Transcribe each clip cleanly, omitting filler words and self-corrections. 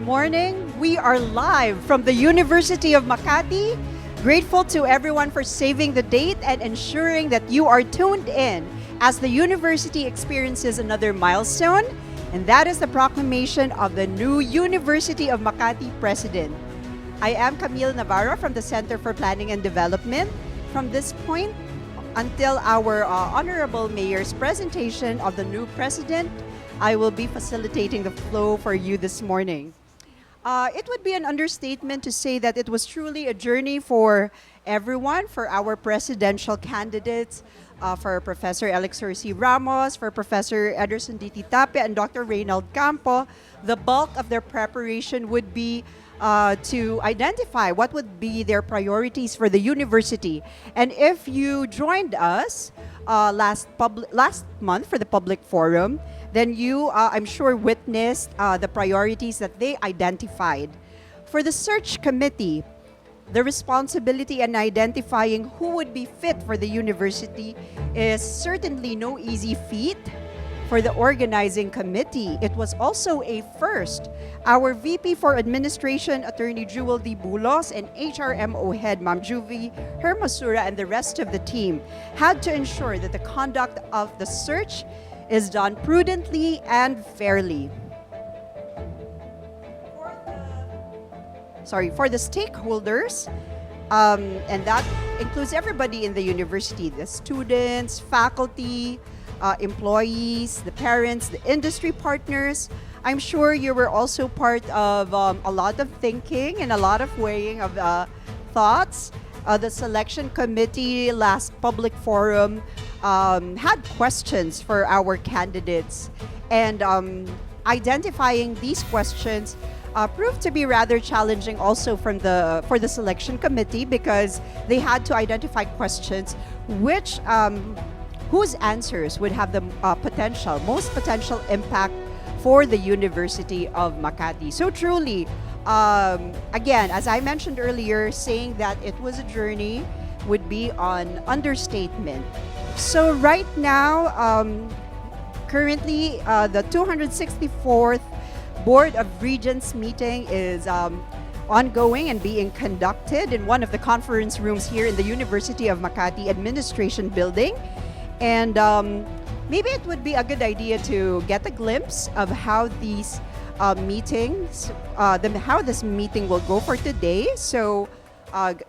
morning. We are live from the University of Makati. Grateful to everyone for saving the date and ensuring that you are tuned in as the university experiences another milestone, and that is the proclamation of the new University of Makati president. I am Camille Navarro from the Center for Planning and Development. From this point until our Honorable Mayor's presentation of the new president, I will be facilitating the flow for you this morning. It would be an understatement to say that it was truly a journey for everyone, for our presidential candidates, for Professor Elixir C. Ramos, for Professor Ederson D. Tape, and Dr. Reynald Campo. The bulk of their preparation would be to identify what would be their priorities for the university. And if you joined us last month for the public forum, then you, I'm sure, witnessed the priorities that they identified. For the search committee, the responsibility in identifying who would be fit for the university is certainly no easy feat. For the organizing committee, it was also a first. Our VP for Administration, Attorney Jewel D. Bulos, and HRMO head, Ma'am Juvie Hermosura, and the rest of the team had to ensure that the conduct of the search is done prudently and fairly. For the stakeholders, and that includes everybody in the university, the students, faculty, employees, the parents, the industry partners. I'm sure you were also part of a lot of thinking and a lot of weighing of thoughts. The selection committee last public forum had questions for our candidates, and identifying these questions proved to be rather challenging also for the selection committee, because they had to identify questions which whose answers would have the most potential impact for the University of Makati. So truly, again, as I mentioned earlier, saying that it was a journey would be an understatement. So right now, currently, the 264th Board of Regents meeting is ongoing and being conducted in one of the conference rooms here in the University of Makati Administration Building. And maybe it would be a good idea to get a glimpse of how these meetings, how this meeting will go for today. So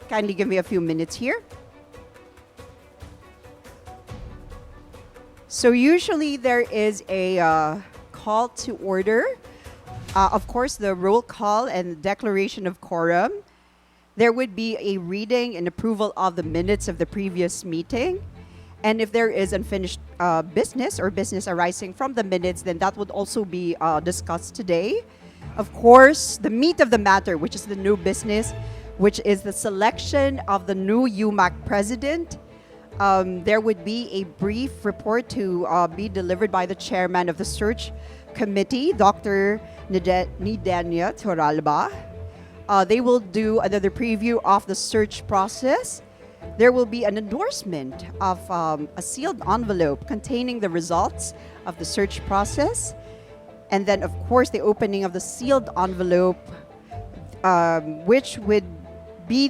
kindly give me a few minutes here. So usually there is a call to order. Of course, the roll call and declaration of quorum. There would be a reading and approval of the minutes of the previous meeting. And if there is unfinished business or business arising from the minutes, then that would also be discussed today. Of course, the meat of the matter, which is the new business, which is the selection of the new UMak president. There would be a brief report to be delivered by the chairman of the search committee, Dr. Nidania Toralba. They will do another preview of the search process. There will be an endorsement of a sealed envelope containing the results of the search process. And then, of course, the opening of the sealed envelope, which would be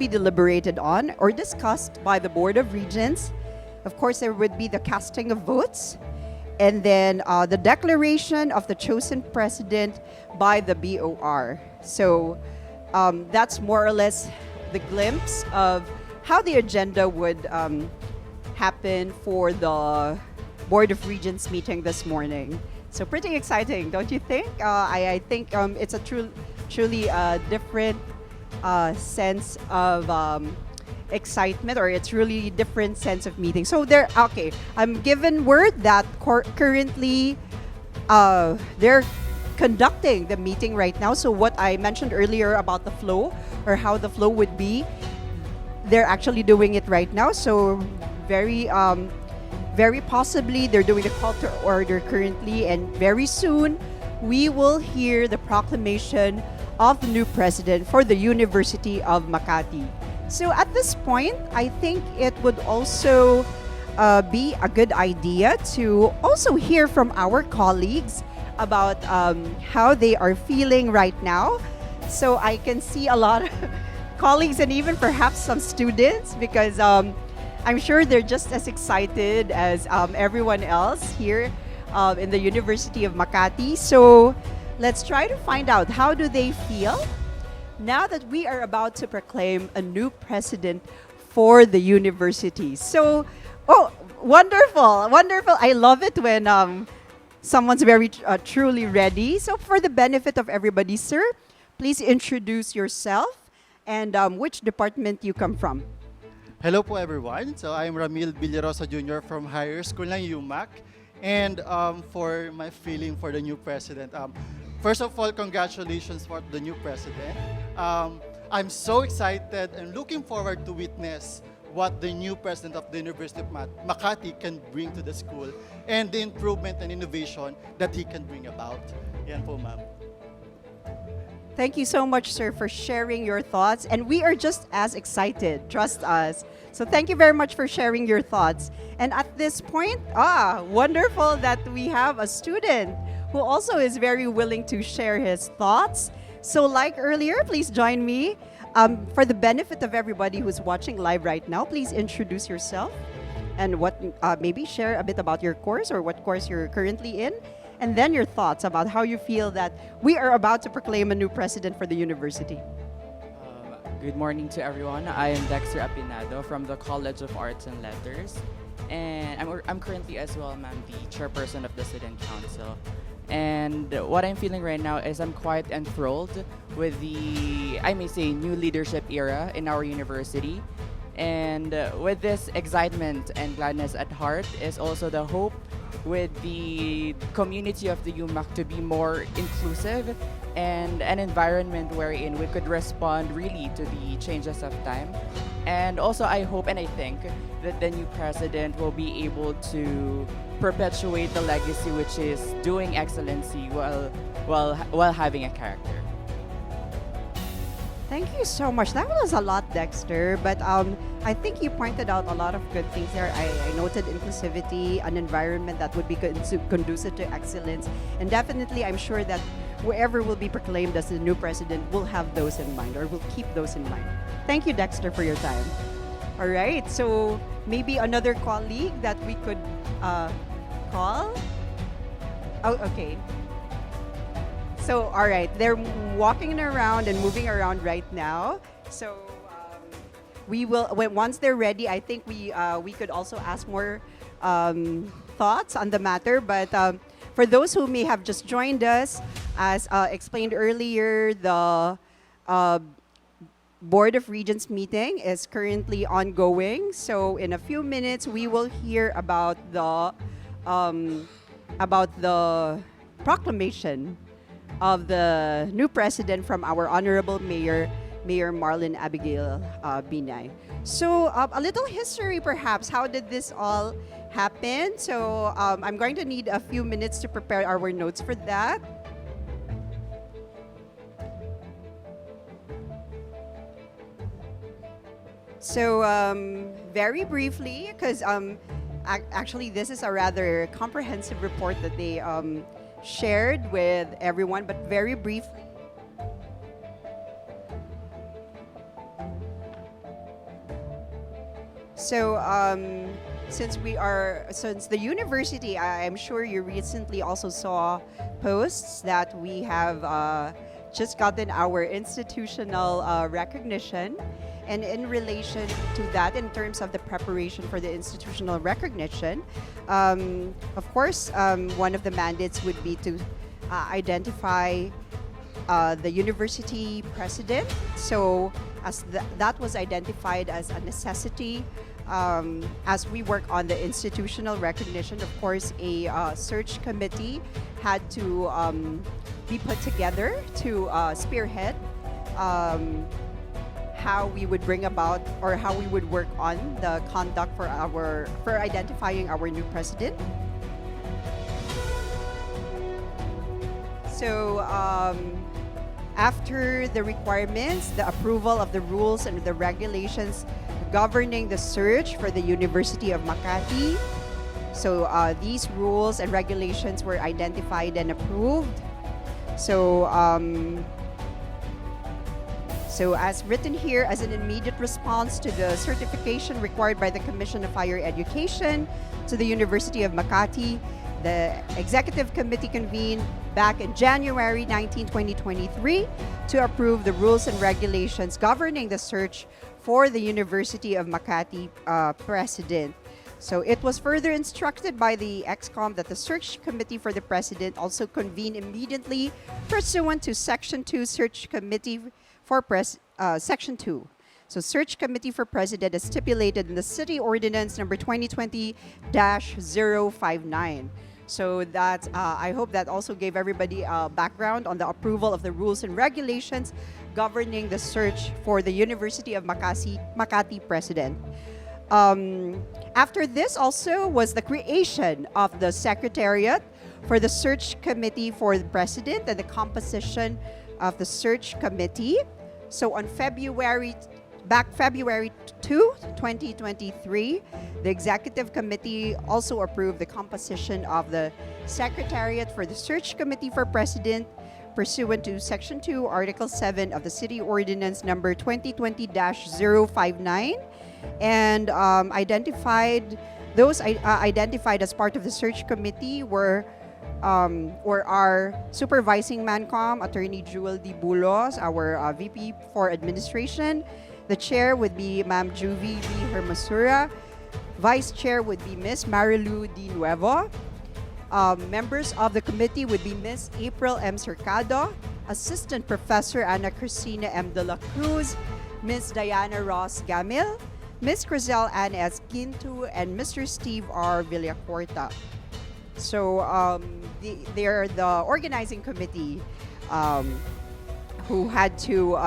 deliberated on or discussed by the Board of Regents. Of course, there would be the casting of votes, and then the declaration of the chosen president by the BOR. So that's more or less the glimpse of how the agenda would happen for the Board of Regents meeting this morning. So pretty exciting, don't you think? I think it's a truly different sense of excitement, or it's really different sense of meeting. So I'm given word that currently they're conducting the meeting right now. So what I mentioned earlier about the flow, or how the flow would be, they're actually doing it right now. So very possibly they're doing the call to order currently, and very soon we will hear the proclamation of the new president for the University of Makati. So at this point, I think it would also be a good idea to also hear from our colleagues about how they are feeling right now. So I can see a lot of colleagues and even perhaps some students because I'm sure they're just as excited as everyone else here in the University of Makati. So let's try to find out how do they feel now that we are about to proclaim a new president for the university. So, oh, wonderful, wonderful. I love it when someone's very truly ready. So for the benefit of everybody, sir, please introduce yourself and which department you come from. Hello po everyone. So I'm Ramil Villarosa Jr. from Higher School ng UMak. And for my feeling for the new president, first of all, congratulations for the new president. I'm so excited and looking forward to witness what the new president of the University of Makati can bring to the school and the improvement and innovation that he can bring about. Yan po, ma'am. Thank you so much, sir, for sharing your thoughts. And we are just as excited, trust us. So thank you very much for sharing your thoughts. And at this point, wonderful that we have a student who also is very willing to share his thoughts. So like earlier, please join me. For the benefit of everybody who's watching live right now, please introduce yourself and what maybe share a bit about your course or what course you're currently in. And then your thoughts about how you feel that we are about to proclaim a new president for the university. Good morning to everyone. I am Dexter Apinado from the College of Arts and Letters. And I'm currently as well, ma'am, the chairperson of the Student Council. And what I'm feeling right now is I'm quite enthralled with the, I may say, new leadership era in our university. And with this excitement and gladness at heart is also the hope with the community of the UMak to be more inclusive and an environment wherein we could respond really to the changes of time. And also I hope and I think that the new president will be able to perpetuate the legacy which is doing excellency while having a character. Thank you so much. That was a lot, Dexter. But I think you pointed out a lot of good things there. I noted inclusivity, an environment that would be conducive to excellence. And definitely, I'm sure that whoever will be proclaimed as the new president will have those in mind or will keep those in mind. Thank you, Dexter, for your time. All right. So maybe another colleague that we could call. Oh, okay. So, all right, they're walking around and moving around right now. So, we will once they're ready. I think we could also ask more thoughts on the matter. But for those who may have just joined us, as explained earlier, the Board of Regents meeting is currently ongoing. So, in a few minutes, we will hear about the proclamation of the new president from our honorable Mayor Marlon Abigail Binay. So a little history perhaps, how did this all happen? So I'm going to need a few minutes to prepare our notes for that. So very briefly, because actually this is a rather comprehensive report that they shared with everyone, but very briefly. So, since the university, I'm sure you recently also saw posts that we have just gotten our institutional recognition. And in relation to that, in terms of the preparation for the institutional recognition, of course, one of the mandates would be to identify the university president. So as that was identified as a necessity, as we work on the institutional recognition, of course, a search committee had to be put together to spearhead how we would bring about or how we would work on the conduct for identifying our new president. So after the requirements, the approval of the rules and the regulations governing the search for the University of Makati, So these rules and regulations were identified and approved. So, so as written here, as an immediate response to the certification required by the Commission of Higher Education to the University of Makati, the Executive Committee convened back in January 19, 2023 to approve the rules and regulations governing the search for the University of Makati president. So it was further instructed by the ExCom that the search committee for the president also convene immediately pursuant to Section 2 Search Committee for Section 2. So search committee for president is stipulated in the City Ordinance number 2020-059. So that I hope that also gave everybody a background on the approval of the rules and regulations governing the search for the University of Makati president. After this also was the creation of the secretariat for the search committee for the president and the composition of the search committee. So on February 2, 2023, the Executive Committee also approved the composition of the Secretariat for the Search Committee for President pursuant to Section 2, Article 7 of the City Ordinance number 2020-059 and identified as part of the Search Committee were our supervising MANCOM, Attorney Jewel D. Bulos, our VP for Administration. The chair would be Ma'am Juvie V. Hermosura. Vice chair would be Miss Marilu D. Nuevo. Members of the committee would be Miss April M. Cercado, Assistant Professor Ana Cristina M. De La Cruz, Miss Diana Ross Gamil, Miss Crizel Ann S. Quinto, and Mr. Steve R. Villacorta. So they're the organizing committee who had to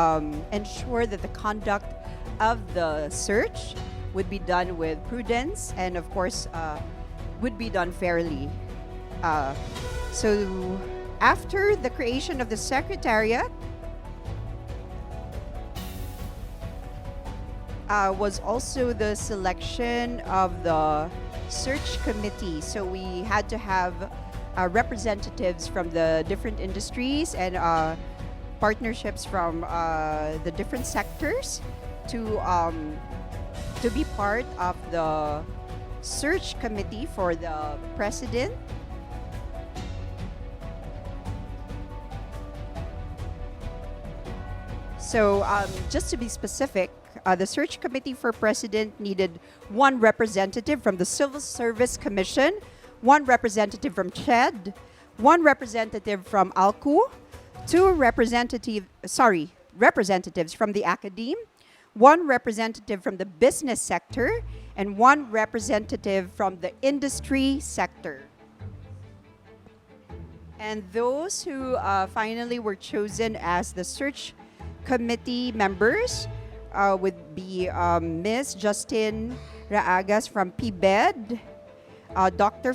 ensure that the conduct of the search would be done with prudence and, of course, would be done fairly. So after the creation of the secretariat, was also the selection of the search committee. So we had to have representatives from the different industries and partnerships from the different sectors to be part of the search committee for the president. So just to be specific, the search committee for president needed one representative from the Civil Service Commission, one representative from CHED, one representative from ALCU, two representatives from the academe, one representative from the business sector, and one representative from the industry sector. And those who finally were chosen as the search committee members would be Ms. Justine Raagas from PBED, Dr.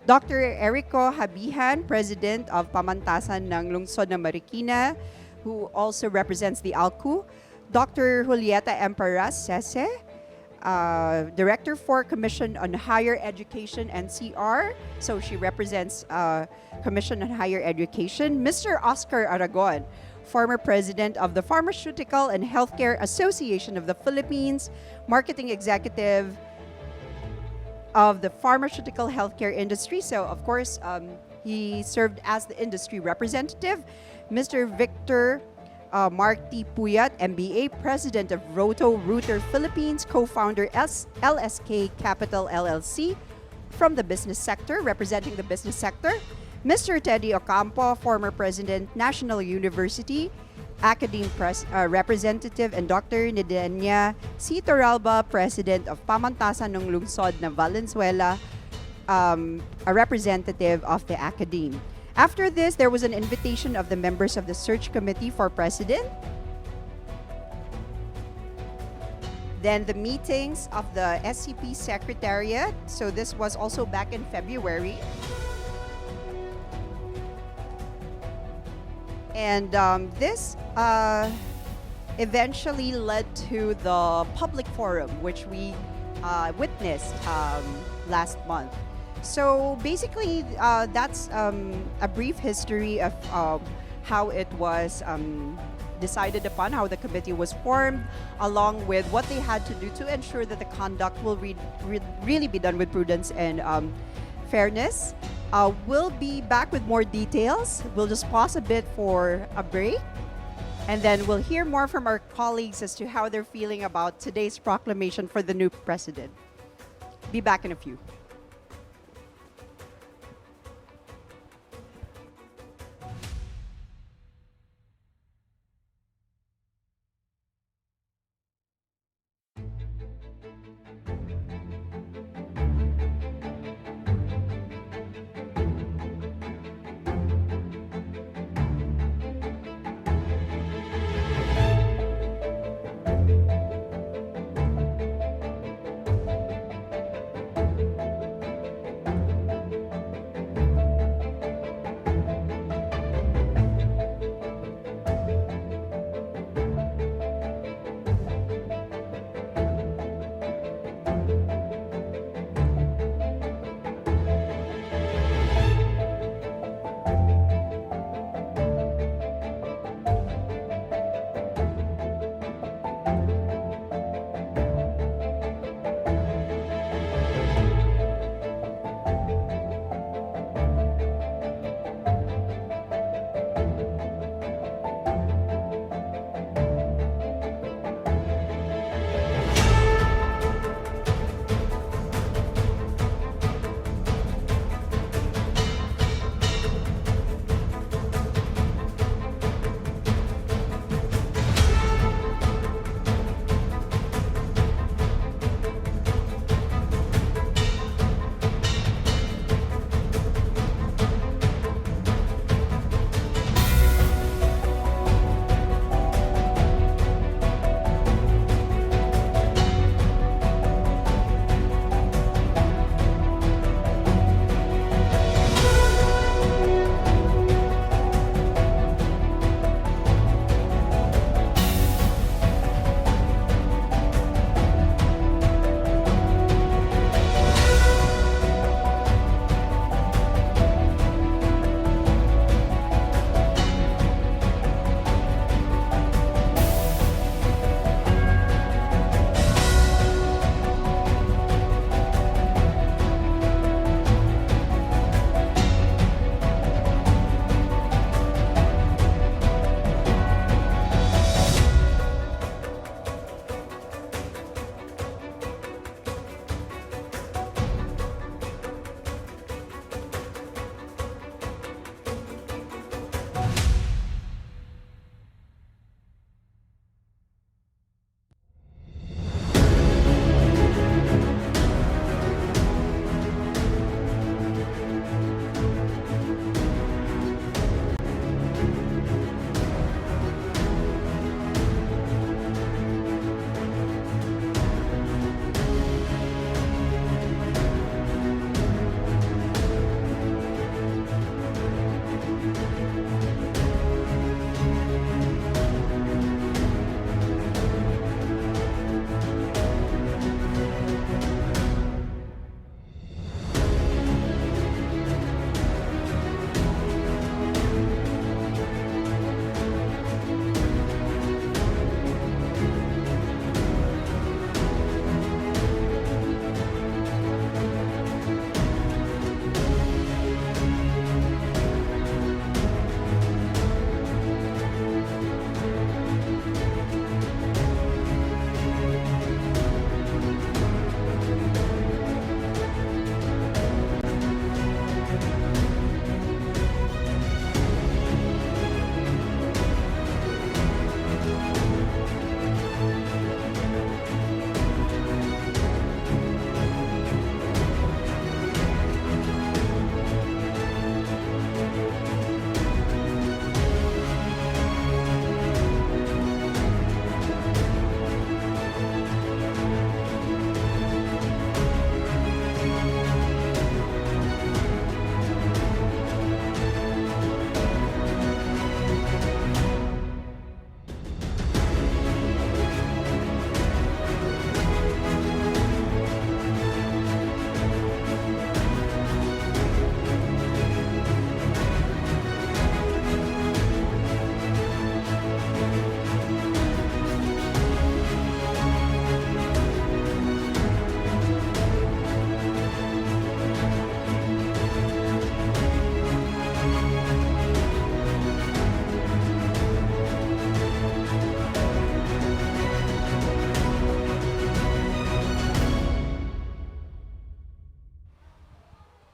Dr. Erico Habihan, President of Pamantasan ng Lungsod ng Marikina, who also represents the ALCU, Dr. Julieta Emparas Sese, Director for Commission on Higher Education and CR, so she represents Commission on Higher Education, Mr. Oscar Aragon, former President of the Pharmaceutical and Healthcare Association of the Philippines, Marketing Executive of the pharmaceutical healthcare industry. So, of course, he served as the industry representative. Mr. Victor Mark T. Puyat, MBA, President of Roto Router Philippines, co-founder LSK Capital LLC from the business sector, representing the business sector. Mr. Teddy Ocampo, former President, National University, Academe Representative, and Dr. Nidenia C. Toralba, President of Pamantasan ng Lungsod ng Valenzuela, a representative of the Academe. After this, there was an invitation of the members of the search committee for president. Then the meetings of the SCP Secretariat. So this was also back in February. And this eventually led to the public forum, which we witnessed last month. So basically, that's a brief history of how it was decided upon, how the committee was formed, along with what they had to do to ensure that the conduct will really be done with prudence and fairness. We'll be back with more details. We'll just pause a bit for a break. And then we'll hear more from our colleagues as to how they're feeling about today's proclamation for the new president. Be back in a few.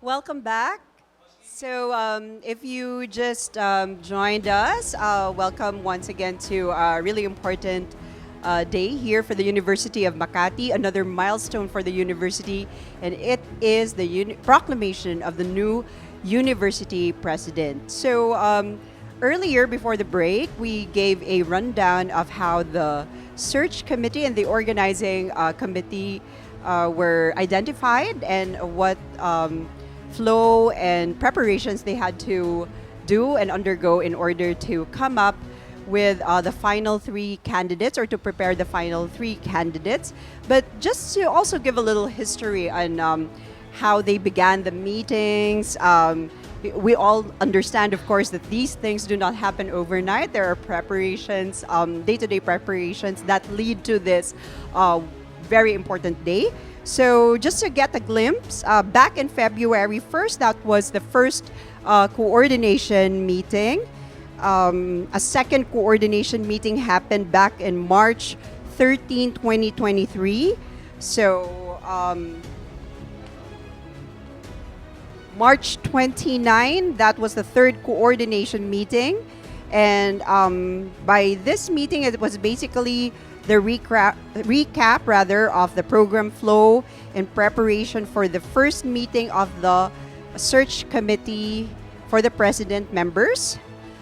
Welcome back. So, if you just joined us, welcome once again to a really important day here for the University of Makati, another milestone for the university, and it is the proclamation of the new university president. So, earlier before the break, we gave a rundown of how the search committee and the organizing committee were identified and what flow and preparations they had to do and undergo in order to come up with the final three candidates or to prepare the final three candidates. But just to also give a little history on how they began the meetings. We all understand, of course, that these things do not happen overnight. There are preparations, day-to-day preparations that lead to this very important day. So just to get a glimpse, back in February 1st, that was the first coordination meeting. A second coordination meeting happened back in March 13, 2023. So March 29, that was the third coordination meeting. And by this meeting, it was basically the recap rather of the program flow in preparation for the first meeting of the search committee for the president members.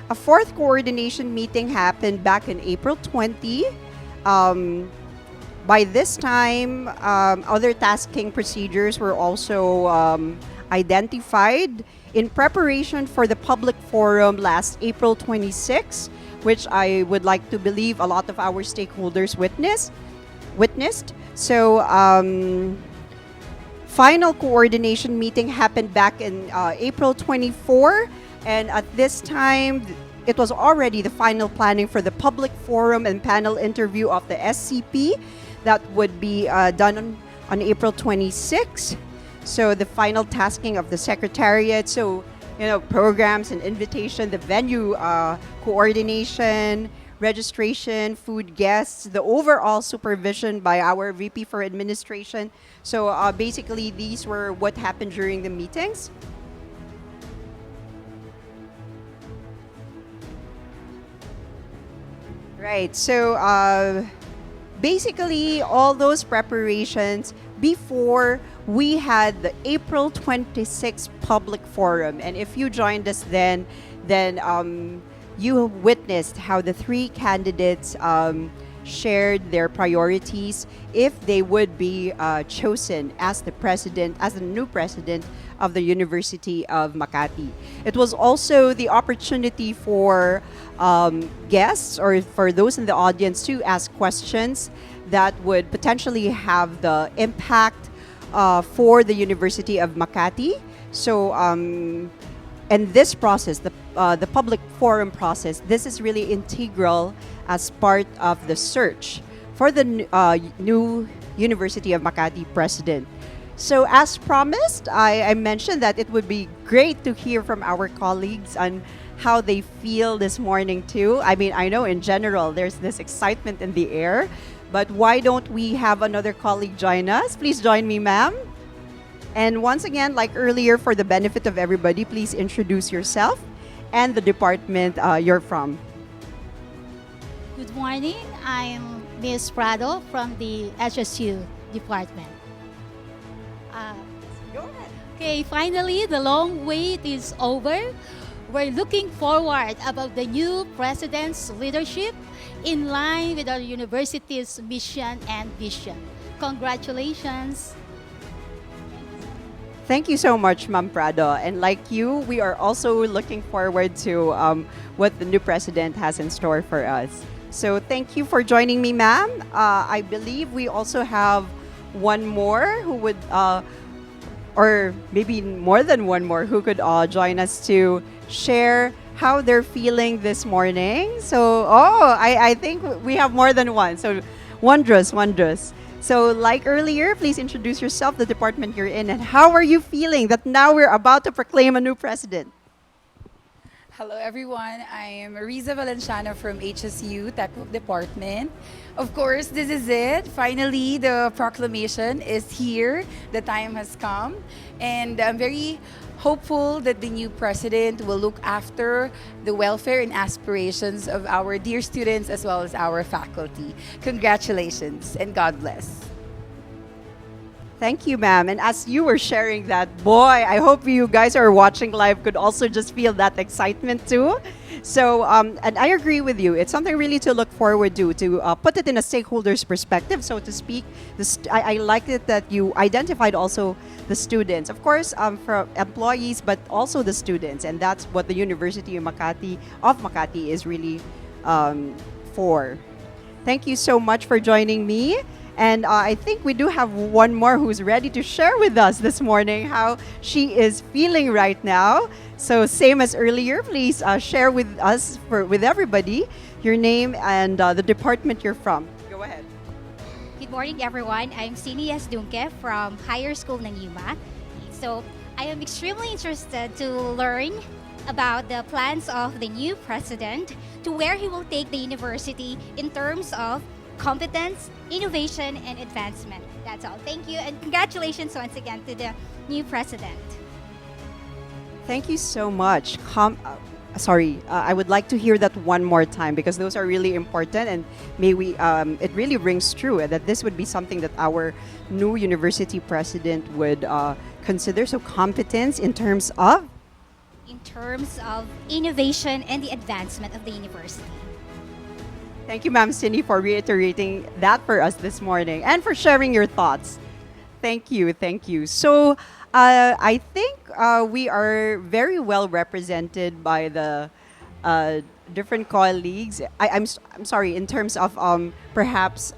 A fourth coordination meeting happened back in April 20. By this time, other tasking procedures were also identified in preparation for the public forum last April 26, which I would like to believe a lot of our stakeholders witnessed. So, final coordination meeting happened back in April 24, and at this time, it was already the final planning for the public forum and panel interview of the SCP that would be done on April 26. So the final tasking of the secretariat, so programs and invitation, the venue coordination, registration, food guests, the overall supervision by our VP for administration. So basically, these were what happened during the meetings. Right. So basically, all those preparations before we had the April 26th public forum. And if you joined us then you witnessed how the three candidates shared their priorities if they would be chosen as the new president of the University of Makati. It was also the opportunity for guests or for those in the audience to ask questions that would potentially have the impact for the University of Makati. So, and this process, the public forum process, this is really integral as part of the search for the new University of Makati president. So, as promised, I mentioned that it would be great to hear from our colleagues on how they feel this morning too. I mean, I know in general there's this excitement in the air, but why don't we have another colleague join us? Please join me, ma'am. And once again, like earlier, for the benefit of everybody, please introduce yourself and the department you're from. Good morning. I'm Ms. Prado from the HSU department. Go ahead. Okay, finally, the long wait is over. We're looking forward about the new president's leadership in line with our university's mission and vision. Congratulations. Thank you so much, Ma'am Prado. And like you, we are also looking forward to what the new president has in store for us. So thank you for joining me, ma'am. I believe we also have one more who would, or maybe more than one more, who could join us to share how they're feeling this morning. So, I think we have more than one. So, wondrous. So, like earlier, please introduce yourself, the department you're in, and how are you feeling that now we're about to proclaim a new president? Hello everyone, I'm Riza Valenciano from HSU Techbook Department. Of course, this is it. Finally, the proclamation is here. The time has come. And I'm very hopeful that the new president will look after the welfare and aspirations of our dear students as well as our faculty. Congratulations and God bless. Thank you, ma'am. And as you were sharing that, boy, I hope you guys who are watching live could also just feel that excitement too. So, and I agree with you. It's something really to look forward to put it in a stakeholder's perspective, so to speak. I like it that you identified also the students, of course, for employees, but also the students, and that's what the University of Makati is really for. Thank you so much for joining me. And I think we do have one more who's ready to share with us this morning how she is feeling right now. So same as earlier, please share with us, with everybody, your name and the department you're from. Go ahead. Good morning, everyone. I'm Sinias Dunque from Higher School ng UMak. So I am extremely interested to learn about the plans of the new president to where he will take the university in terms of competence, innovation, and advancement. That's all. Thank you, and congratulations once again to the new president. Thank you so much. I would like to hear that one more time because those are really important, and may we. It really rings true that this would be something that our new university president would consider. So competence in terms of Innovation and the advancement of the university. Thank you, Ma'am Cindy, for reiterating that for us this morning and for sharing your thoughts. Thank you, thank you. So I think we are very well represented by the different colleagues. I'm sorry, in terms of perhaps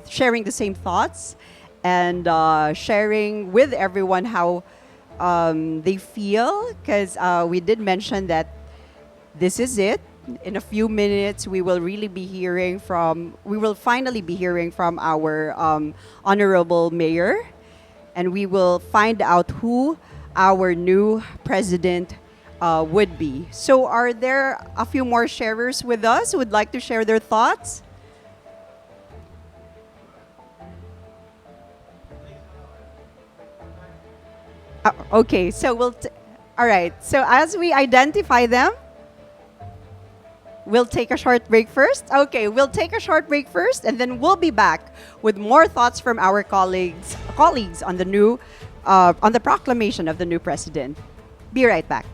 sharing the same thoughts and sharing with everyone how they feel, because we did mention that this is it. In a few minutes, we will finally be hearing from our honorable mayor, and we will find out who our new president would be. So are there a few more sharers with us who would like to share their thoughts? Okay, so all right. So as we identify them, we'll take a short break first. Okay, we'll take a short break first, and then we'll be back with more thoughts from our colleagues on the proclamation of the new president. Be right back.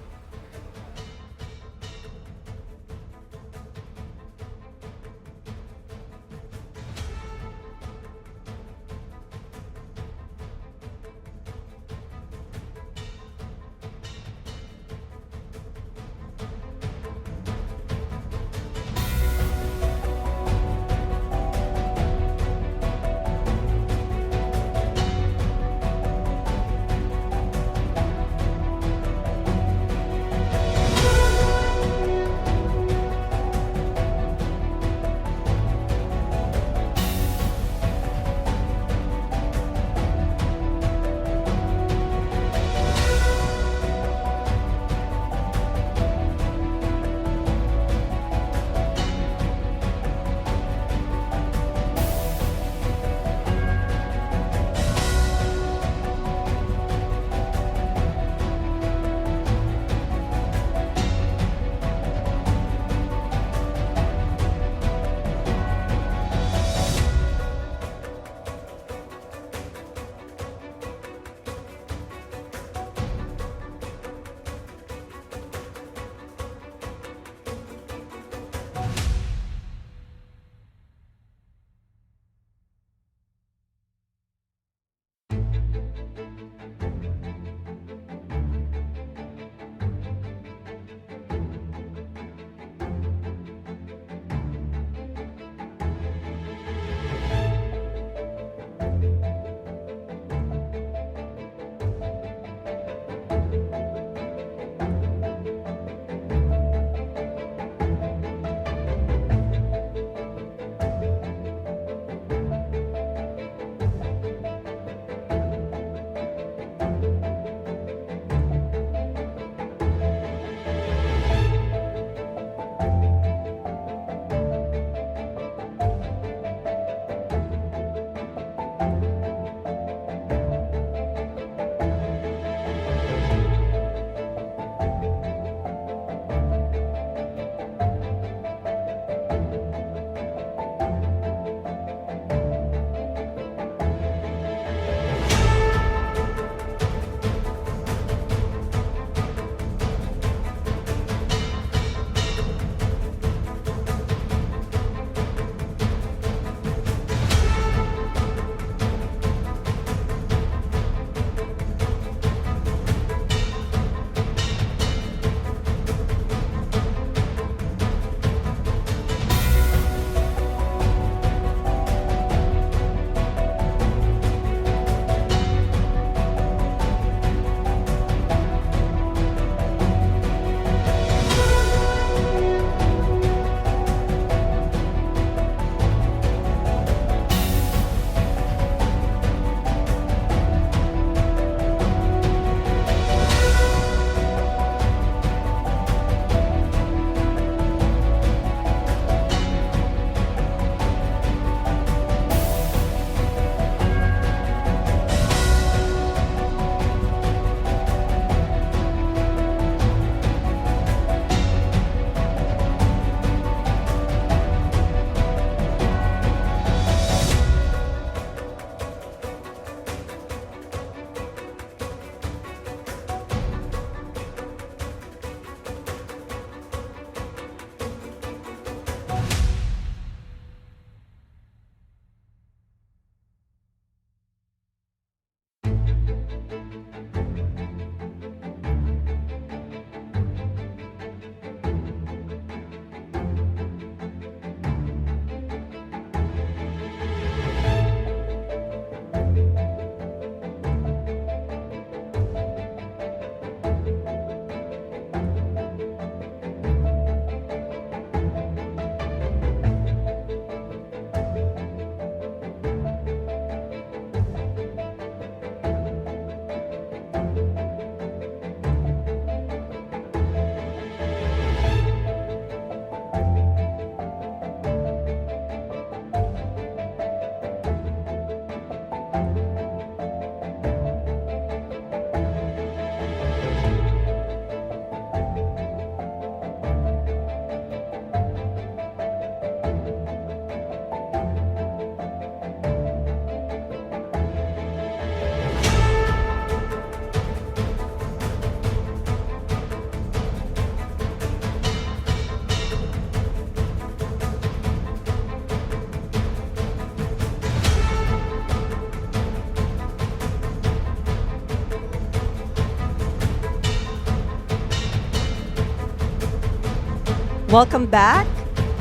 Welcome back.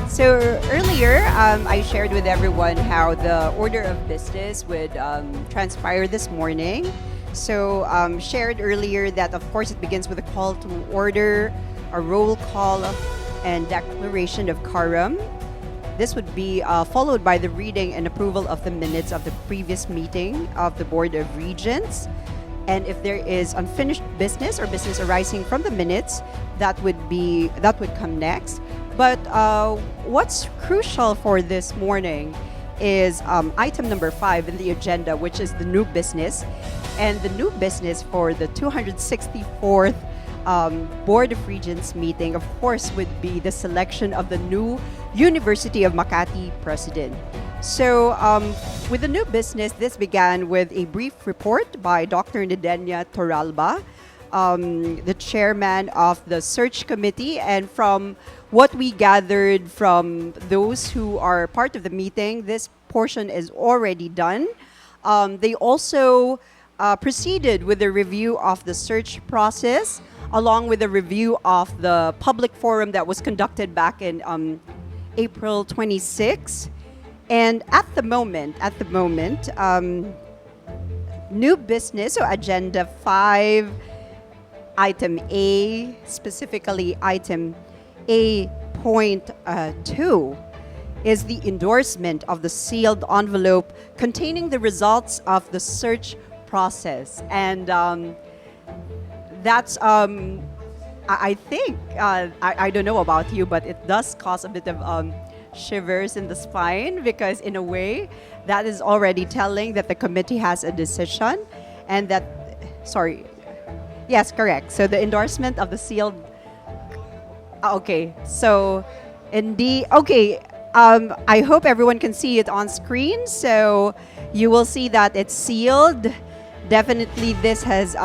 So earlier, I shared with everyone how the order of business would transpire this morning. So shared earlier that of course it begins with a call to order, a roll call, and declaration of quorum. This would be followed by the reading and approval of the minutes of the previous meeting of the Board of Regents. And if there is unfinished business or business arising from the minutes, that would come next. But what's crucial for this morning is item number 5 in the agenda, which is the new business. And the new business for the 264th Board of Regents meeting, of course, would be the selection of the new University of Makati president. So with the new business, this began with a brief report by Dr. Nedenia Toralba, the chairman of the search committee. And from what we gathered from those who are part of the meeting, this portion is already done. They also proceeded with a review of the search process, along with a review of the public forum that was conducted back in April 26. And at the moment, new business, so agenda 5, item A, specifically item A.2, is the endorsement of the sealed envelope containing the results of the search process. And that's, I think, I don't know about you, but it does cause a bit of shivers in the spine, because in a way that is already telling that the committee has a decision, and that, sorry, yes, correct. So the endorsement of the sealed, okay, so indeed, okay, I hope everyone can see it on screen. So you will see that it's sealed. Definitely this is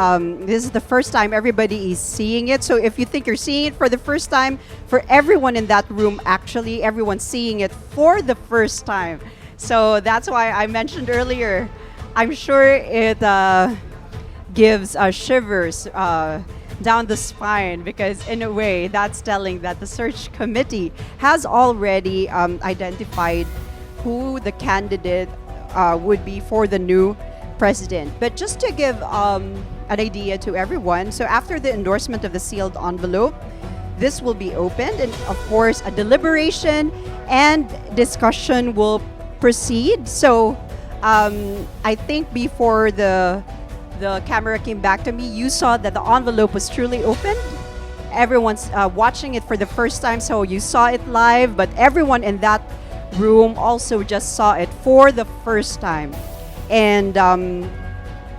the first time everybody is seeing it. So if you think you're seeing it for the first time, for everyone in that room, actually everyone's seeing it for the first time. So that's why I mentioned earlier, I'm sure it gives shivers down the spine, because in a way that's telling that the search committee has already identified who the candidate would be for the new president. But just to give an idea to everyone, so after the endorsement of the sealed envelope, this will be opened, and of course a deliberation and discussion will proceed. So I think before the camera came back to me, you saw that the envelope was truly opened. Everyone's watching it for the first time, so you saw it live, but everyone in that room also just saw it for the first time. And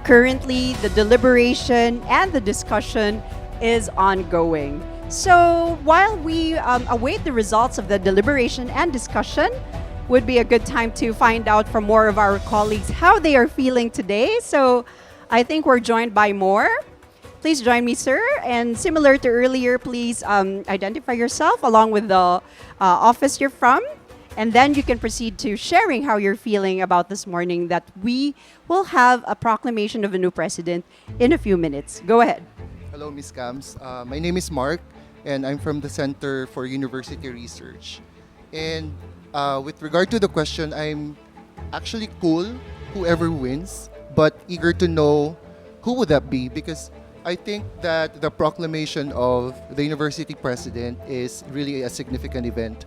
currently, the deliberation and the discussion is ongoing. So while we await the results of the deliberation and discussion, would be a good time to find out from more of our colleagues how they are feeling today. So I think we're joined by more. Please join me, sir. And similar to earlier, please identify yourself along with the office you're from. And then you can proceed to sharing how you're feeling about this morning, that we will have a proclamation of a new president in a few minutes. Go ahead. Hello, Ms. Cams. My name is Mark, and I'm from the Center for University Research. And with regard to the question, I'm actually cool, whoever wins, but eager to know who would that be, because I think that the proclamation of the university president is really a significant event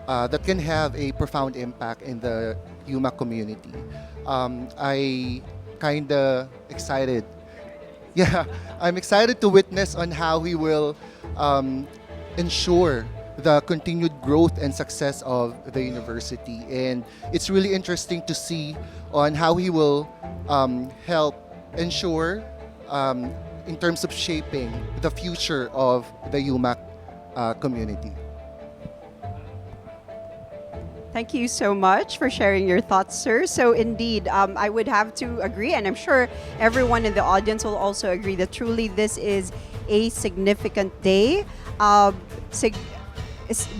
that can have a profound impact in the UMak community. I kinda excited. Yeah, I'm excited to witness on how he will ensure the continued growth and success of the university. And it's really interesting to see on how he will help ensure in terms of shaping the future of the UMak community. Thank you so much for sharing your thoughts, sir. So indeed, I would have to agree, and I'm sure everyone in the audience will also agree, that truly this is a significant day.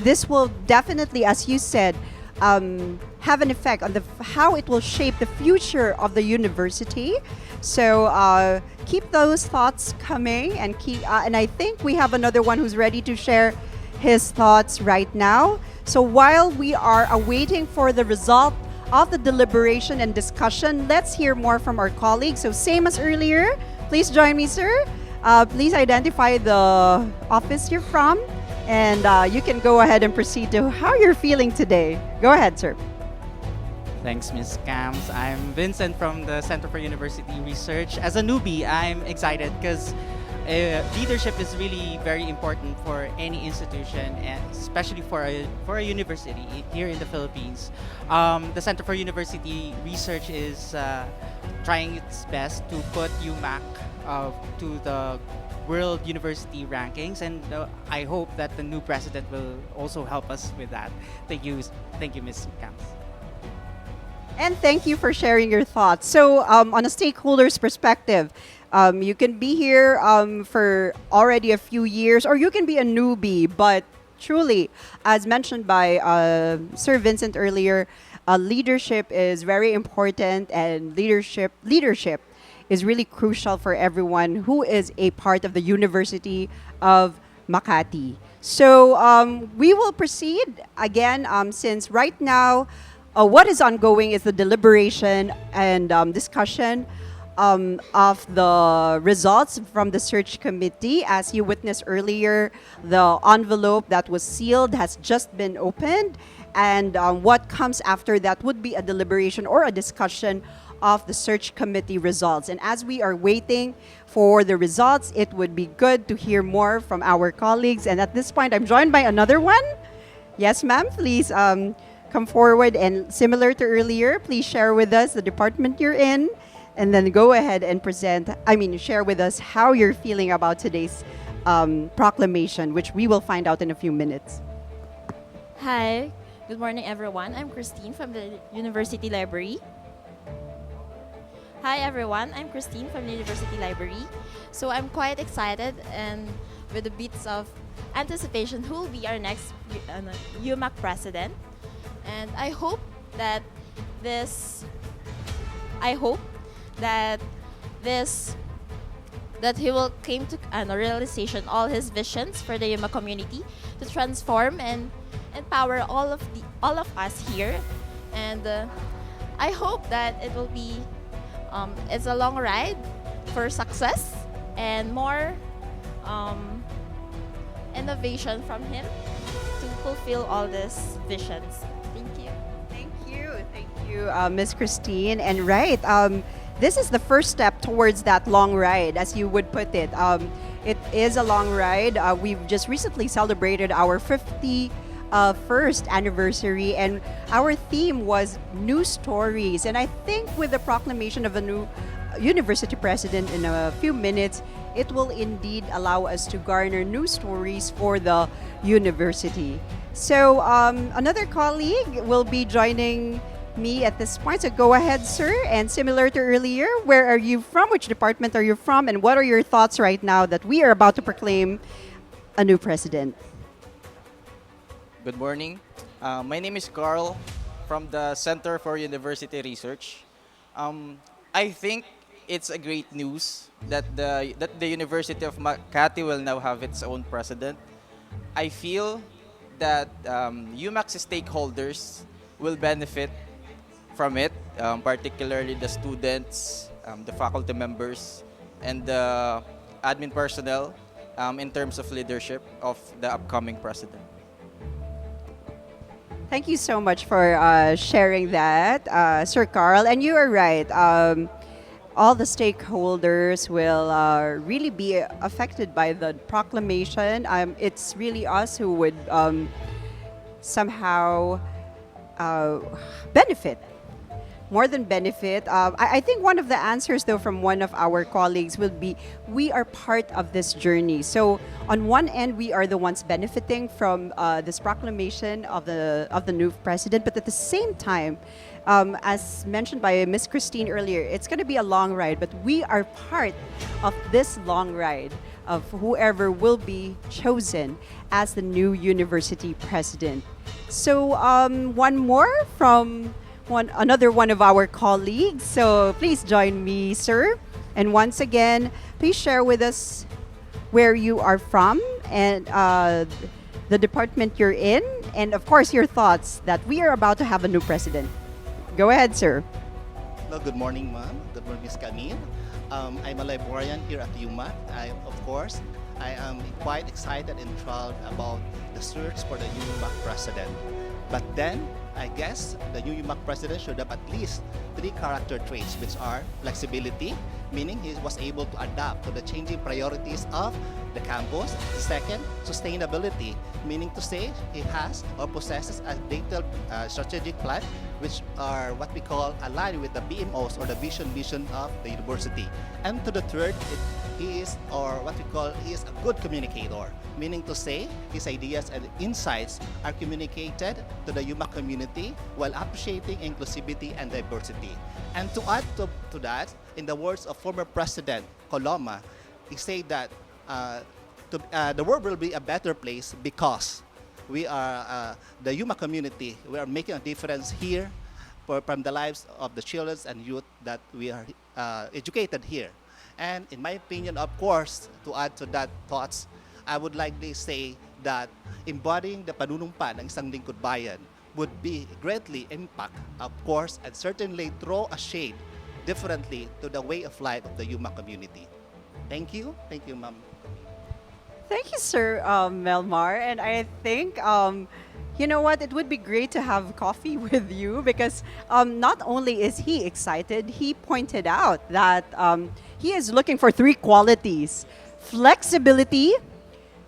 This will definitely, as you said, have an effect on how it will shape the future of the university. So keep those thoughts coming, and I think we have another one who's ready to share his thoughts right now. So while we are awaiting for the result of the deliberation and discussion, let's hear more from our colleagues. So same as earlier, please join me, sir. Please identify the office you're from, and you can go ahead and proceed to how you're feeling today. Go ahead, sir. Thanks, Ms. Cams. I'm Vincent from the Center for University Research. As a newbie, I'm excited because leadership is really very important for any institution, and especially for a university here in the Philippines. The Center for University Research is trying its best to put UMak to the World University rankings, and I hope that the new president will also help us with that. Thank you, Ms. Cams. And thank you for sharing your thoughts. So, on a stakeholder's perspective, you can be here for already a few years, or you can be a newbie. But truly, as mentioned by Sir Vincent earlier, leadership is very important, and leadership is really crucial for everyone who is a part of the University of Makati. So, we will proceed again since right now. What is ongoing is the deliberation and discussion of the results from the search committee. As you witnessed earlier, the envelope that was sealed has just been opened, and what comes after that would be a deliberation or a discussion of the search committee results. And as we are waiting for the results, it would be good to hear more from our colleagues. And at this point, I'm joined by another one. Yes, ma'am, please. Come forward, and similar to earlier, please share with us the department you're in, and then go ahead and share with us how you're feeling about today's proclamation, which we will find out in a few minutes. Hi, good morning everyone. I'm Christine from the University Library. Hi everyone, I'm Christine from the University Library. So I'm quite excited and with the bits of anticipation who will be our next UMak president. And I hope that he will came to realization all his visions for the UMak community to transform and empower all of us here. And I hope that it will be it's a long ride for success and more innovation from him to fulfill all these visions. Thank you, Miss Christine. And right, this is the first step towards that long ride, as you would put it. It is a long ride. We've just recently celebrated our 51st anniversary, and our theme was new stories. And I think with the proclamation of a new university president in a few minutes, it will indeed allow us to garner new stories for the university. So another colleague will be joining me at this point. So go ahead, sir. And similar to earlier, where are you from? Which department are you from? And what are your thoughts right now that we are about to proclaim a new president? Good morning. My name is Carl from the Center for University Research. I think it's a great news that the University of Makati will now have its own president. I feel that UMak's stakeholders will benefit from it, particularly the students, the faculty members, and the admin personnel in terms of leadership of the upcoming president. Thank you so much for sharing that, Sir Carl. And you are right. All the stakeholders will really be affected by the proclamation. It's really us who would somehow benefit. More than benefit. I think one of the answers, though, from one of our colleagues will be, we are part of this journey. So on one end, we are the ones benefiting from this proclamation of the new president, but at the same time, as mentioned by Miss Christine earlier, it's going to be a long ride, but we are part of this long ride of whoever will be chosen as the new university president. So one more from another one of our colleagues. So please join me, sir. And once again, please share with us where you are from and the department you're in, and of course your thoughts that we are about to have a new president. Go ahead, sir. Hello, good morning, ma'am. Good morning, Ms. Camille. I'm a librarian here at UMak. I am quite excited and thrilled about the search for the UMak president. But then, I guess the new UMak president should have at least three character traits, which are flexibility, meaning he was able to adapt to the changing priorities of the campus. Second, sustainability, meaning to say he has or possesses a detailed strategic plan, which are what we call aligned with the BMOs or the vision mission of the university. And to the third, he is a good communicator, meaning to say his ideas and insights are communicated to the UMak community while appreciating inclusivity and diversity. And to add to that, in the words of former President Coloma, he said that the world will be a better place because we are the UMak community. We are making a difference here from the lives of the children and youth that we are educated here. And in my opinion, of course, to add to that thoughts, I would like to say that embodying the panunumpa ng isang lingkod bayan would be greatly impact, of course, and certainly throw a shade differently to the way of life of the UMak community. Thank you, ma'am. Thank you, Sir Melmar. And I think, you know what, it would be great to have coffee with you because not only is he excited, he pointed out that he is looking for three qualities: flexibility,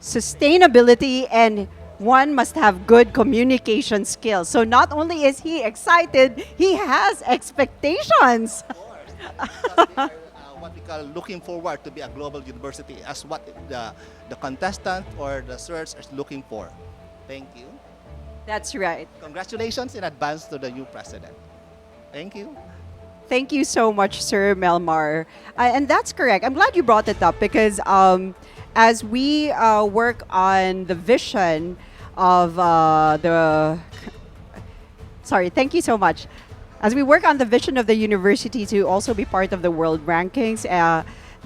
sustainability, and one must have good communication skills. So not only is he excited, he has expectations. Of course, because we are what we call looking forward to be a global university as what the contestant or the search is looking for. Thank you. That's right. Congratulations in advance to the new president. Thank you. Thank you so much, Sir Melmar. And that's correct. I'm glad you brought it up because as we work on the vision of thank you so much. As we work on the vision of the university to also be part of the world rankings,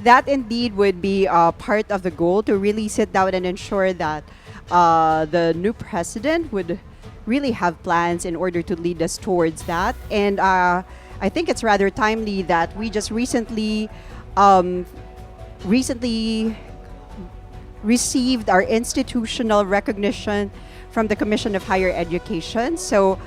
that indeed would be part of the goal to really sit down and ensure that the new president would really have plans in order to lead us towards that. And I think it's rather timely that we just recently received our institutional recognition from the Commission of Higher Education. So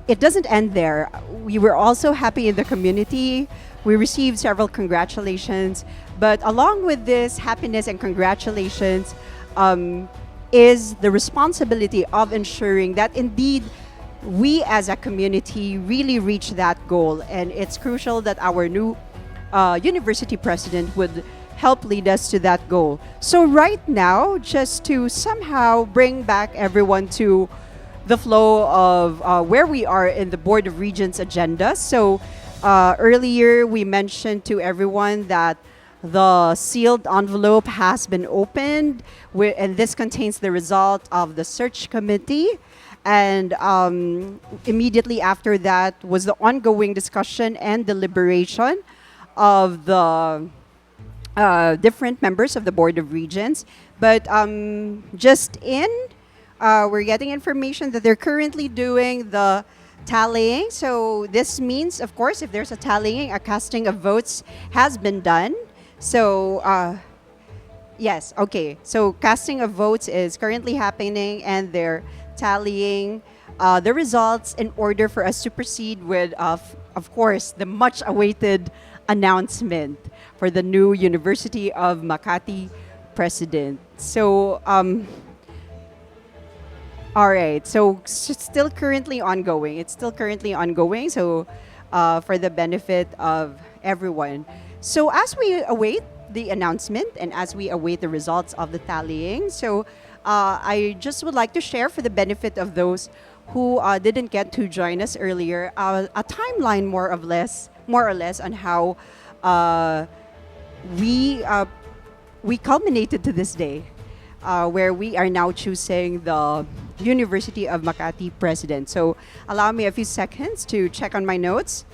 it doesn't end there. We were also happy in the community. We received several congratulations. But along with this happiness and congratulations is the responsibility of ensuring that indeed we as a community really reach that goal. And it's crucial that our new university president would help lead us to that goal. So right now, just to somehow bring back everyone to the flow of where we are in the Board of Regents agenda. So earlier we mentioned to everyone that the sealed envelope has been opened, and this contains the result of the search committee. And immediately after that was the ongoing discussion and deliberation of the different members of the Board of Regents. But we're getting information that they're currently doing the tallying. So this means, of course, if there's a tallying, a casting of votes has been done. So yes, okay. So casting of votes is currently happening and they're tallying the results in order for us to proceed with, of course, the much awaited announcement for the new University of Makati president. So, all right. So it's still currently ongoing. It's still currently ongoing. So for the benefit of everyone. So as we await the announcement and as we await the results of the tallying, so I just would like to share for the benefit of those who didn't get to join us earlier, a timeline more or less on how we culminated to this day, where we are now choosing the University of Makati president. So allow me a few seconds to check on my notes.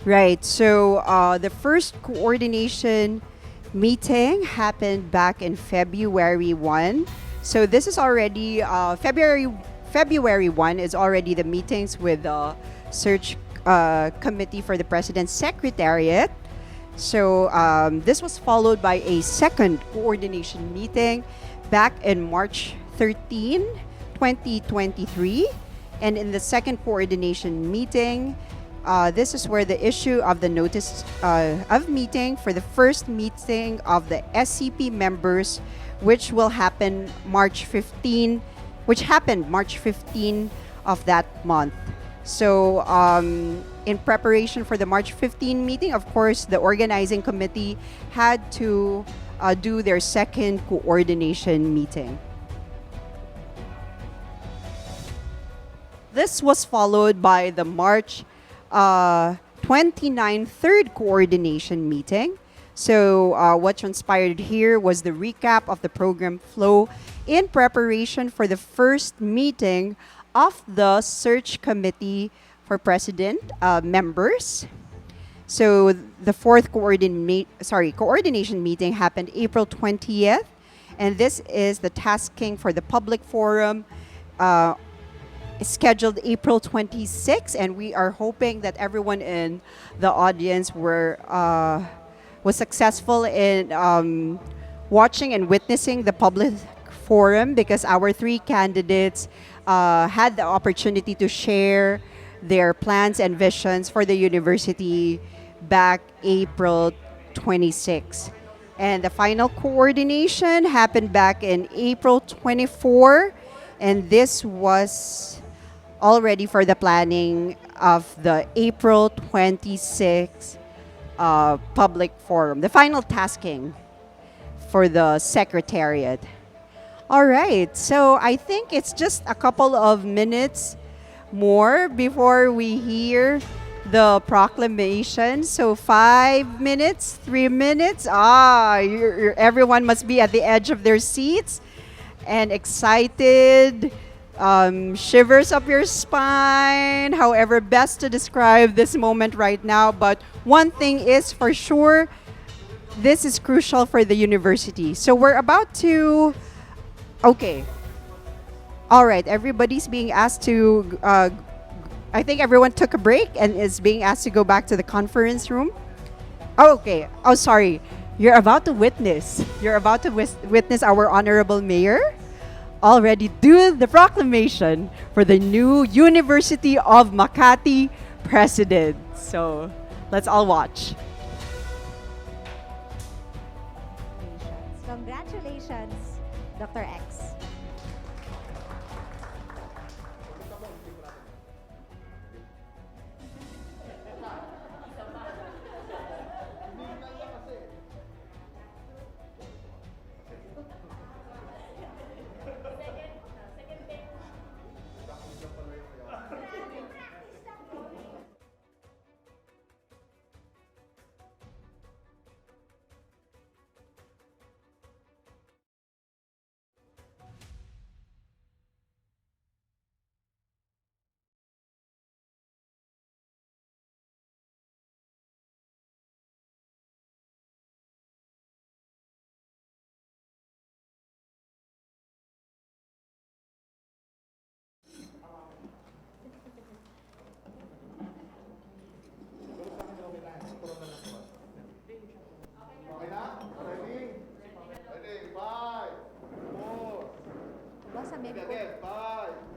Right. So the first coordination meeting happened back in February 1. So this is already February 1 is already the meetings with the search committee for the president's secretariat. So this was followed by a second coordination meeting back in March 13, 2023. And in the second coordination meeting, this is where the issue of the notice of meeting for the first meeting of the SCP members, which will happen March 15, which happened March 15 of that month. So, in preparation for the March 15 meeting, of course, the organizing committee had to do their second coordination meeting. This was followed by the March 29 third coordination meeting. So, what transpired here was the recap of the program flow in preparation for the first meeting of the search committee for president members. So, the fourth coordination meeting happened April 20th, and this is the tasking for the public forum. Scheduled April 26, and we are hoping that everyone in the audience was successful in watching and witnessing the public forum, because our three candidates had the opportunity to share their plans and visions for the university back April 26. And the final coordination happened back in April 24, and this was already for the planning of the April 26 public forum, the final tasking for the secretariat. All right, so I think it's just a couple of minutes more before we hear the proclamation. So 5 minutes, 3 minutes. Everyone must be at the edge of their seats and excited. Shivers up your spine, however best to describe this moment right now. But one thing is for sure, this is crucial for the university. So we're about to, okay. All right, everybody's being asked to, I think everyone took a break and is being asked to go back to the conference room. Oh, okay. Oh, sorry. You're about to witness our honorable mayor already do the proclamation for the new University of Makati president. So let's all watch. Congratulations, Dr. X.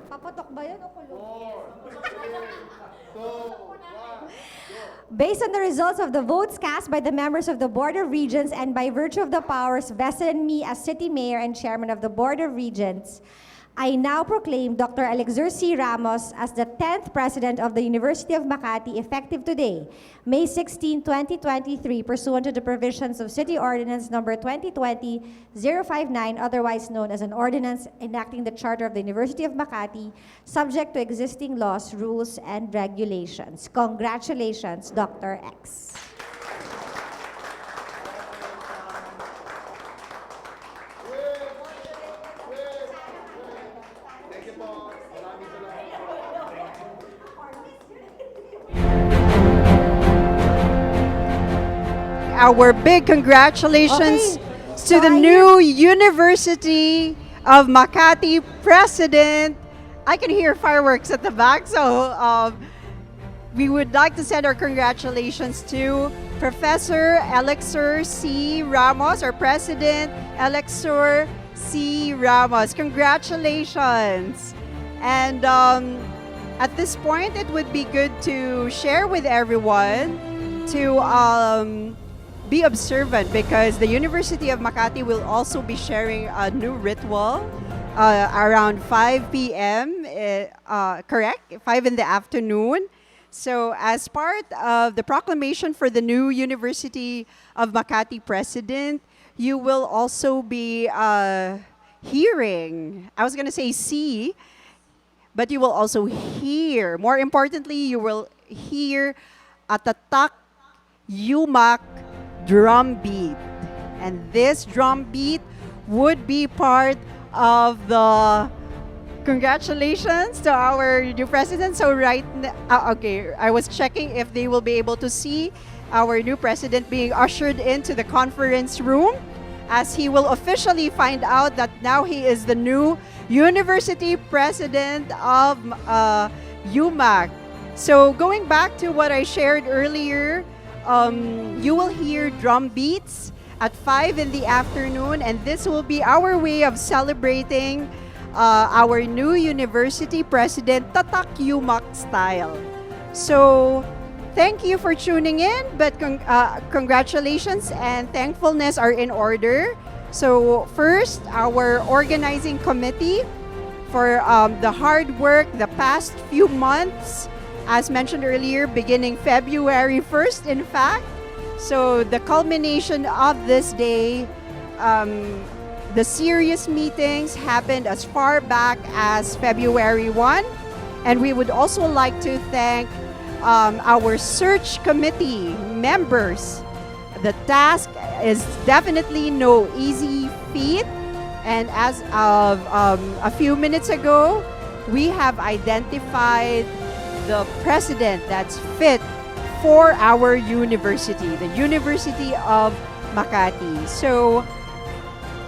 Papatok ba yun o kulong? Based on the results of the votes cast by the members of the Board of Regents and by virtue of the powers vested in me as City Mayor and Chairman of the Board of Regents, I now proclaim Dr. Alexur C. Ramos as the 10th President of the University of Makati effective today, May 16, 2023, pursuant to the provisions of City Ordinance Number 2020-059, otherwise known as an ordinance enacting the Charter of the University of Makati, subject to existing laws, rules, and regulations. Congratulations, Dr. X. our big congratulations Okay. to the I new University of Makati president. I can hear fireworks at the back, so we would like to send our congratulations to Professor Elixir C. Ramos, our President Elixir C. Ramos. Congratulations! And at this point, it would be good to share with everyone to be observant because the University of Makati will also be sharing a new ritual around 5 p.m. Correct? 5 in the afternoon. So, as part of the proclamation for the new University of Makati president, you will also be hearing, I was going to say see, but you will also hear. More importantly, you will hear a tatak UMak drum beat. And this drum beat would be part of the congratulations to our new president. So okay, I was checking if they will be able to see our new president being ushered into the conference room as he will officially find out that now he is the new university president of UMak. So going back to what I shared earlier, you will hear drum beats at 5 in the afternoon, and this will be our way of celebrating our new university president, Tatak UMak style. So, thank you for tuning in, but congratulations and thankfulness are in order. So, first, our organizing committee for the hard work the past few months, as mentioned earlier, beginning February 1st, in fact. So, the culmination of this day, the serious meetings happened as far back as February 1. And we would also like to thank our search committee members. The task is definitely no easy feat. And as of a few minutes ago, we have identified the president that's fit for our university, the University of Makati. So,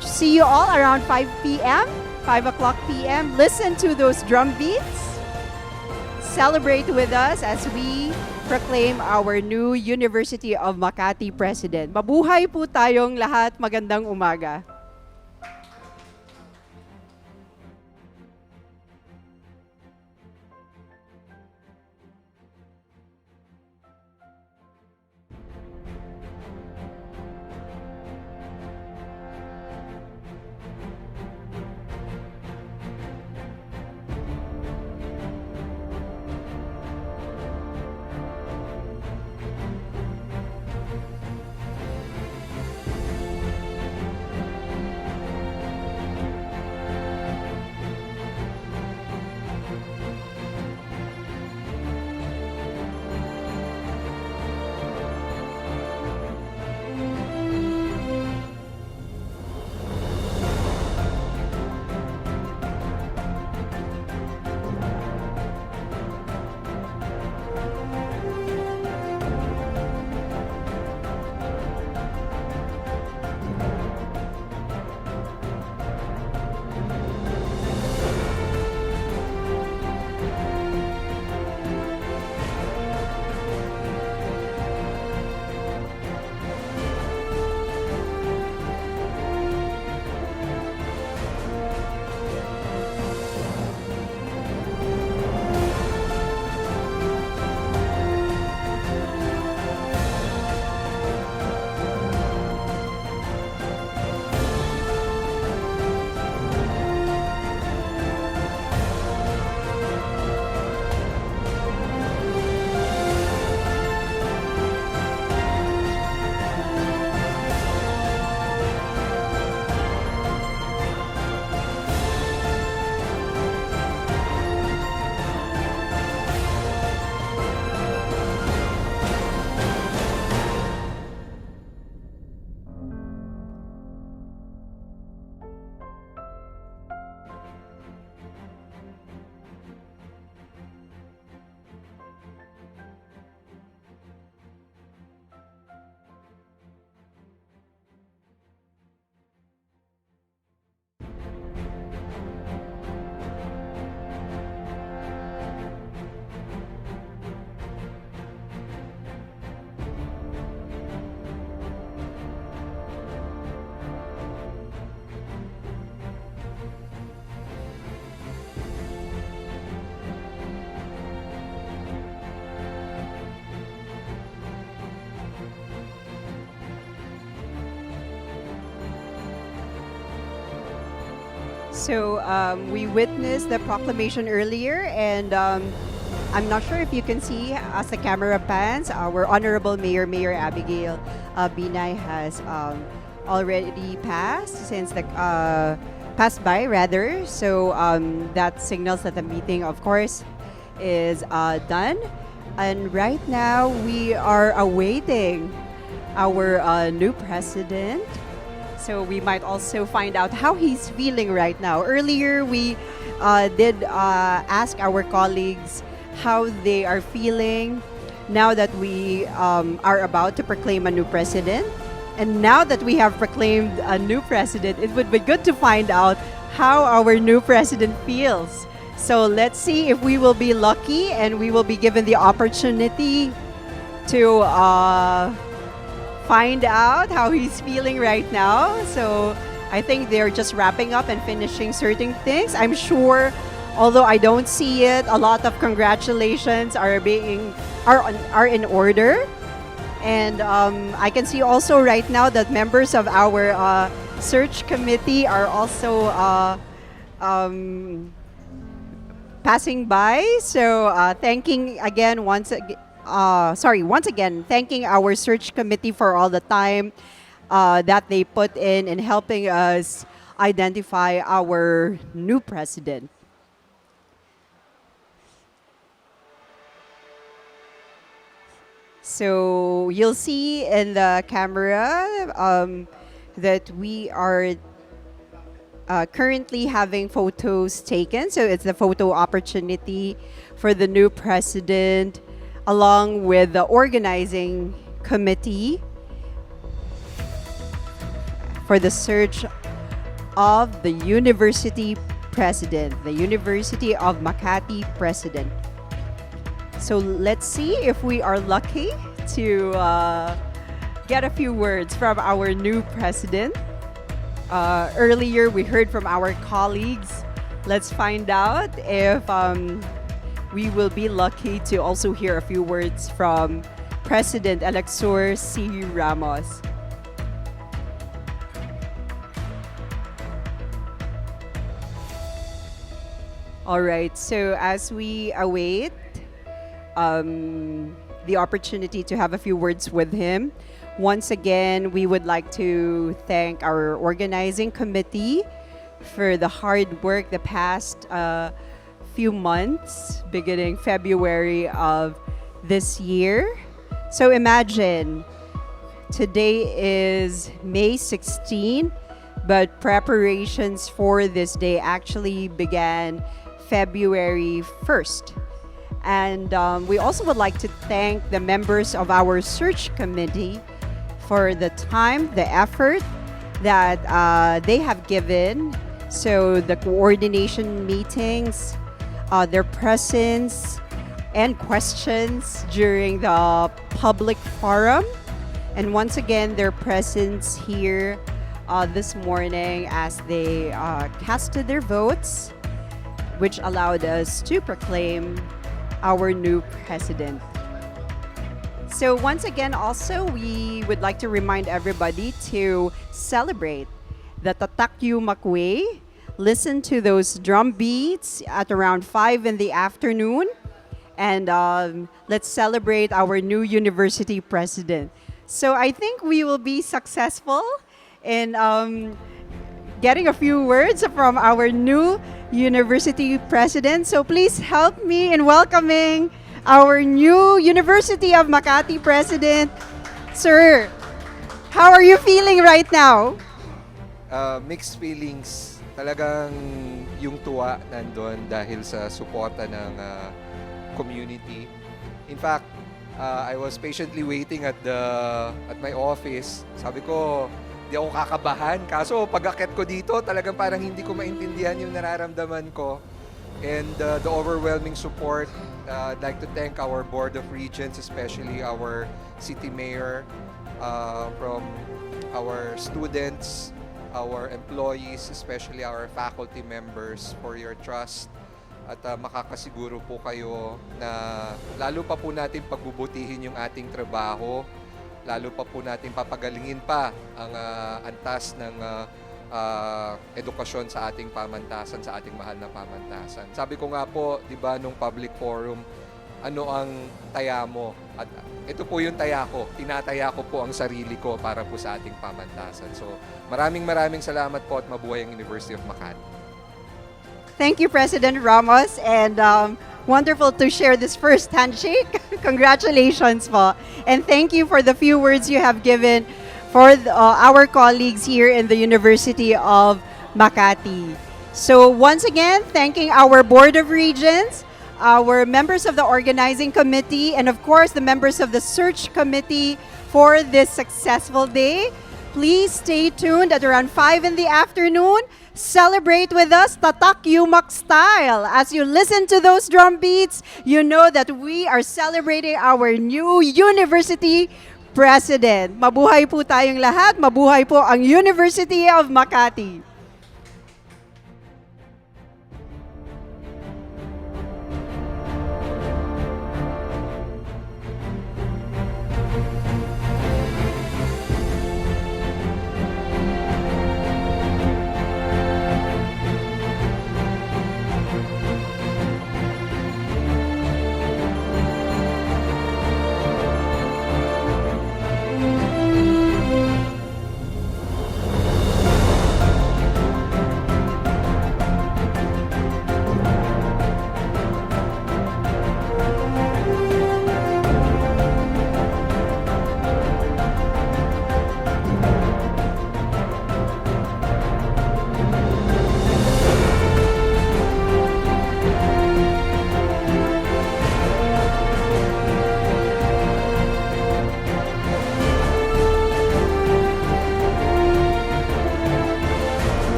see you all around 5 p.m., 5 o'clock p.m. Listen to those drum beats. Celebrate with us as we proclaim our new University of Makati president. Mabuhay po tayong lahat. Magandang umaga. So we witnessed the proclamation earlier, and I'm not sure if you can see as the camera pans, our Honorable Mayor Abigail Binay has already passed by rather. So that signals that the meeting, of course, is done. And right now we are awaiting our new president. So we might also find out how he's feeling right now. Earlier, we did ask our colleagues how they are feeling now that we are about to proclaim a new president. And now that we have proclaimed a new president, it would be good to find out how our new president feels. So let's see if we will be lucky and we will be given the opportunity to find out how he's feeling right now. So I think they're just wrapping up and finishing certain things. I'm sure, although I don't see it, a lot of congratulations are in order. And I can see also right now that members of our search committee are also passing by. So thanking again once again, thanking our search committee for all the time that they put in helping us identify our new president. So you'll see in the camera that we are currently having photos taken. So it's the photo opportunity for the new president, along with the organizing committee for the search of the university president, the University of Makati president. So let's see if we are lucky to get a few words from our new president. Earlier, we heard from our colleagues. Let's find out if we will be lucky to also hear a few words from President-elect Sir C. Ramos. All right, so as we await the opportunity to have a few words with him, once again, we would like to thank our organizing committee for the hard work the past few months, beginning February of this year. So imagine, today is May 16, but preparations for this day actually began February 1st. And we also would like to thank the members of our search committee for the time, the effort that they have given. So the coordination meetings, their presence and questions during the public forum. And once again, their presence here this morning as they casted their votes, which allowed us to proclaim our new president. So once again, also, we would like to remind everybody to celebrate the Tatak UMak way. Listen to those drum beats at around 5 in the afternoon. And let's celebrate our new university president. So I think we will be successful in getting a few words from our new university president. So please help me in welcoming our new University of Makati president. Sir, how are you feeling right now? Mixed feelings. Talagang yung tuwa nandun dahil sa suporta ng community. In fact, I was patiently waiting at my office. Sabi ko, di ako kakabahan. Kaso pag-akit ko dito, talagang parang hindi ko maintindihan yung nararamdaman ko. And the overwhelming support, I'd like to thank our Board of Regents, especially our City Mayor, from our students, our employees, especially our faculty members for your trust. At makakasiguro po kayo na lalo pa po natin pagbubutihin yung ating trabaho, lalo pa po natin papagalingin pa ang antas ng edukasyon sa ating pamantasan, sa ating mahal na pamantasan. Sabi ko nga po, di ba, nung public forum, ano ang taya mo? At ito po yung taya ko. Tinataya ko po ang sarili ko para po sa ating pamantasan. So maraming salamat po at mabuhay ang University of Makati. Thank you, President Ramos, and wonderful to share this first handshake. Congratulations po. And thank you for the few words you have given for our colleagues here in the University of Makati. So once again, thanking our Board of Regents, our members of the organizing committee, and of course the members of the search committee for this successful day. Please stay tuned at around 5 in the afternoon. Celebrate with us Tatak UMak style. As you listen to those drum beats, you know that we are celebrating our new university president. Mabuhay po tayong lahat. Mabuhay po ang University of Makati.